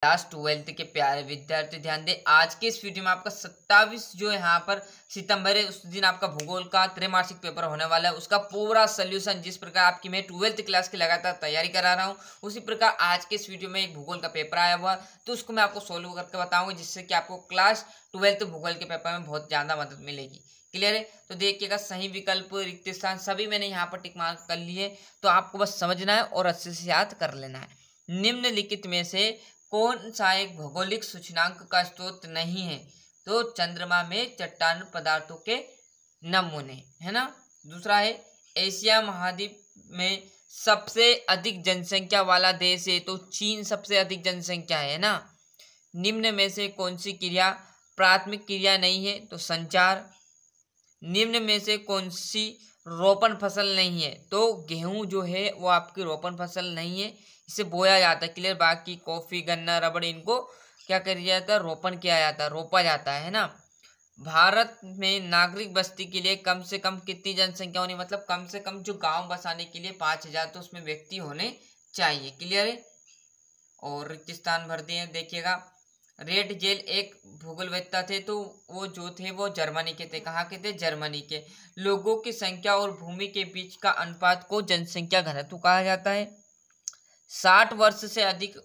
Class 12th के प्यारे विद्यार्थी ध्यान दें। आज के इस वीडियो में आपका 27 जो यहाँ पर सितंबर है उस दिन आपका भूगोल का त्रैमासिक पेपर होने वाला है, उसका पूरा सोल्यूशन जिस प्रकार आपकी मैं 12th क्लास की लगातार तैयारी करा रहा हूँ उसी प्रकार आज के इस वीडियो में एक भूगोल का पेपर आया हुआ, तो उसको मैं आपको सोल्व करके बताऊंगा जिससे कि आपको क्लास 12th भूगोल के पेपर में बहुत ज़्यादा मदद मिलेगी। क्लियर है? तो देखिएगा, सही विकल्प, रिक्त स्थान सभी मैंने यहाँ पर टिक मार्क कर लिए, तो आपको बस समझना है और अच्छे से याद कर लेना है। निम्नलिखित में से कौन सा एक भौगोलिक सूचकांक का स्रोत नहीं है? तो चंद्रमा में चट्टान पदार्थों के नमूने, है ना। दूसरा है एशिया महाद्वीप में सबसे अधिक जनसंख्या वाला देश है, तो चीन सबसे अधिक जनसंख्या है ना। निम्न में से कौन सी क्रिया प्राथमिक क्रिया नहीं है? तो संचार। निम्न में से कौन सी रोपण फसल नहीं है? तो गेहूं जो है वो आपकी रोपण फसल नहीं है, इसे बोया जाता है। क्लियर? बाकी कॉफी, गन्ना, रबड़, इनको क्या किया जाता है? रोपण किया जाता है, रोपा जाता है ना। भारत में नागरिक बस्ती के लिए कम से कम कितनी जनसंख्या होनी, मतलब कम से कम जो गांव बसाने के लिए 5000 तो उसमें व्यक्ति होने चाहिए। क्लियर है? और रिक्त स्थान भर दिए। देखिएगा, रेड जेल एक भूगोलवेत्ता थे, तो वो जो थे वो जर्मनी के थे। कहाँ के थे? जर्मनी के। लोगों की संख्या और भूमि के बीच का अनुपात को जनसंख्या घनत्व कहा जाता है। 60 वर्ष से अधिक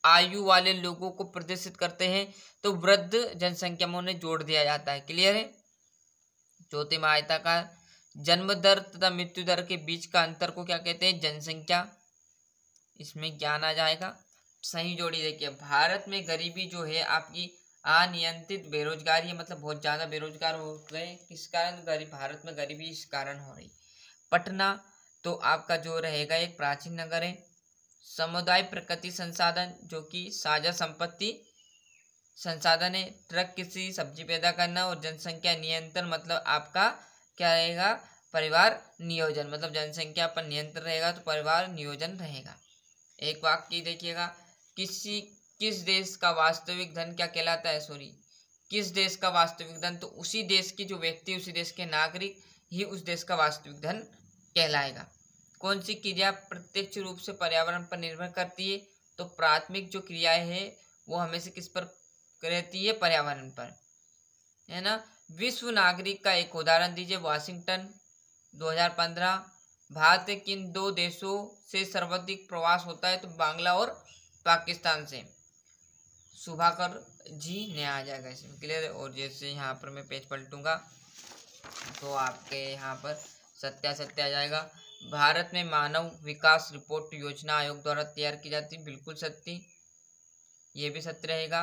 आयु वाले लोगों को प्रदर्शित करते हैं, तो वृद्ध जनसंख्या में उन्हें जोड़ दिया जाता है। क्लियर है? चौथे में आयताकार। जन्म दर तथा मृत्यु दर के बीच का अंतर को क्या कहते हैं? जनसंख्या। इसमें ज्ञान आ जाएगा। सही जोड़ी। देखिए, भारत में गरीबी जो है आपकी अनियंत्रित बेरोजगारी है, मतलब बहुत ज्यादा बेरोजगार हो गए। किस कारण? भारत में गरीबी इस कारण हो रही। पटना तो आपका जो रहेगा एक प्राचीन नगर है। समुदाय प्रकृति संसाधन जो कि साझा संपत्ति संसाधन है। ट्रक किसी सब्जी पैदा करना। और जनसंख्या नियंत्रण मतलब आपका क्या रहेगा? परिवार नियोजन, मतलब जनसंख्या पर नियंत्रण रहेगा तो परिवार नियोजन रहेगा। एक वाक्य देखिएगा, किस देश का वास्तविक धन क्या कहलाता है? किस देश का वास्तविक धन? तो उसी देश की जो व्यक्ति, उसी देश के नागरिक ही उस देश का वास्तविक धन कहलाएगा। कौन सी क्रिया प्रत्यक्ष रूप से पर्यावरण पर निर्भर करती है? तो प्राथमिक जो क्रियाएं है वो हमेशा किस पर रहती है? पर्यावरण पर, है ना। विश्व नागरिक का एक उदाहरण दीजिए। वाशिंगटन 2015। भारत के किन दो देशों से सर्वाधिक प्रवास होता है? तो बांग्ला और पाकिस्तान से। सुभाकर जी ने आ जाएगा इसमें। क्लियर है? और जैसे यहाँ पर मैं पेज पलटूंगा तो आपके यहाँ पर सत्या आ जाएगा। भारत में मानव विकास रिपोर्ट योजना आयोग द्वारा तैयार की जाती है, बिल्कुल सत्य, ये भी सत्य रहेगा।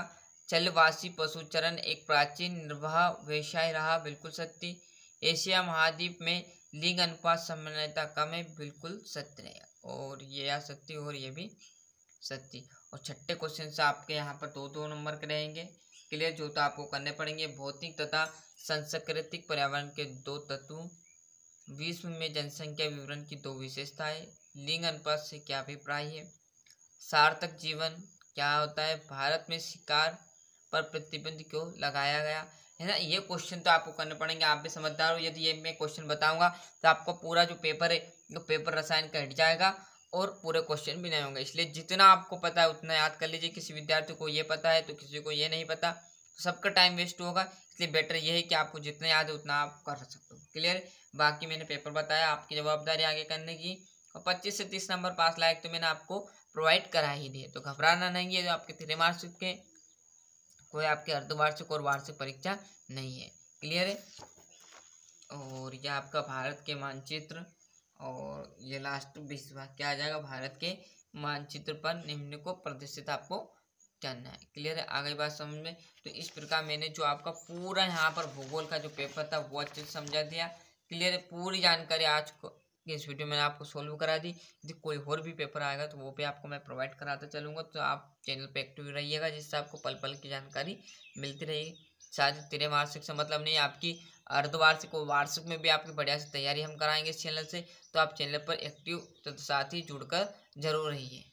चलवासी पशुचरण एक प्राचीन निर्वाह व्यवसाय रहा, बिल्कुल सत्य। एशिया महाद्वीप में लिंग अनुपात सामान्यता कम है, बिल्कुल सत्य रहेगा। और ये आ सत्य और ये भी सत्य। और छठे क्वेश्चन से आपके यहाँ पर दो नंबर के रहेंगे। क्लियर? जो तो आपको करने पड़ेंगे। भौतिक तथा सांस्कृतिक पर्यावरण के दो तत्व। विश्व में जनसंख्या विवरण की दो विशेषताएं। लिंग अनुपात से क्या अभिप्राय है? सार्थक जीवन क्या होता है? भारत में शिकार पर प्रतिबंध क्यों लगाया गया, है ना। ये क्वेश्चन तो आपको करने पड़ेंगे, आप भी समझदार हो। यदि ये मैं क्वेश्चन बताऊंगा तो आपका पूरा जो पेपर है वो पेपर रसायन का हट जाएगा और पूरे क्वेश्चन भी नहीं होंगे। इसलिए जितना आपको पता है उतना याद कर लीजिए। किसी विद्यार्थी को ये पता है तो किसी को ये नहीं पता, तो सबका टाइम वेस्ट होगा। इसलिए बेटर ये है कि आपको जितना याद है उतना आप कर सकते हो। क्लियर? बाकी मैंने पेपर बताया, आपकी जवाबदारी आगे करने की। और 25 से 30 नंबर पास लायक तो मैंने आपको प्रोवाइड करा ही दिए, तो घबराना नहीं है। जो आपके त्रैमासिक के कोई आपके अर्धवार्षिक और वार्षिक परीक्षा नहीं है। क्लियर है? और यह आपका भारत के मानचित्र, और ये लास्ट 20 भाग क्या आ जाएगा? भारत के मानचित्र पर निम्न को प्रदर्शित आपको करना है। क्लियर है? आ गई बात समझ में? तो इस प्रकार मैंने जो आपका पूरा यहाँ पर भूगोल का जो पेपर था वो अच्छे से समझा दिया। क्लियर है? पूरी जानकारी आज को इस वीडियो में आपको सोल्व करा दी। यदि कोई और भी पेपर आएगा तो वो भी आपको मैं प्रोवाइड कराता चलूँगा, तो आप चैनल पे एक्टिव रहिएगा जिससे आपको पल पल की जानकारी मिलती रहेगी। शायद त्रैमासिक से मतलब नहीं, आपकी अर्धवार्षिक और वार्षिक में भी आपकी बढ़िया से तैयारी हम कराएंगे इस चैनल से। तो आप चैनल पर एक्टिव तो साथ ही जुड़कर जरूर रहिए।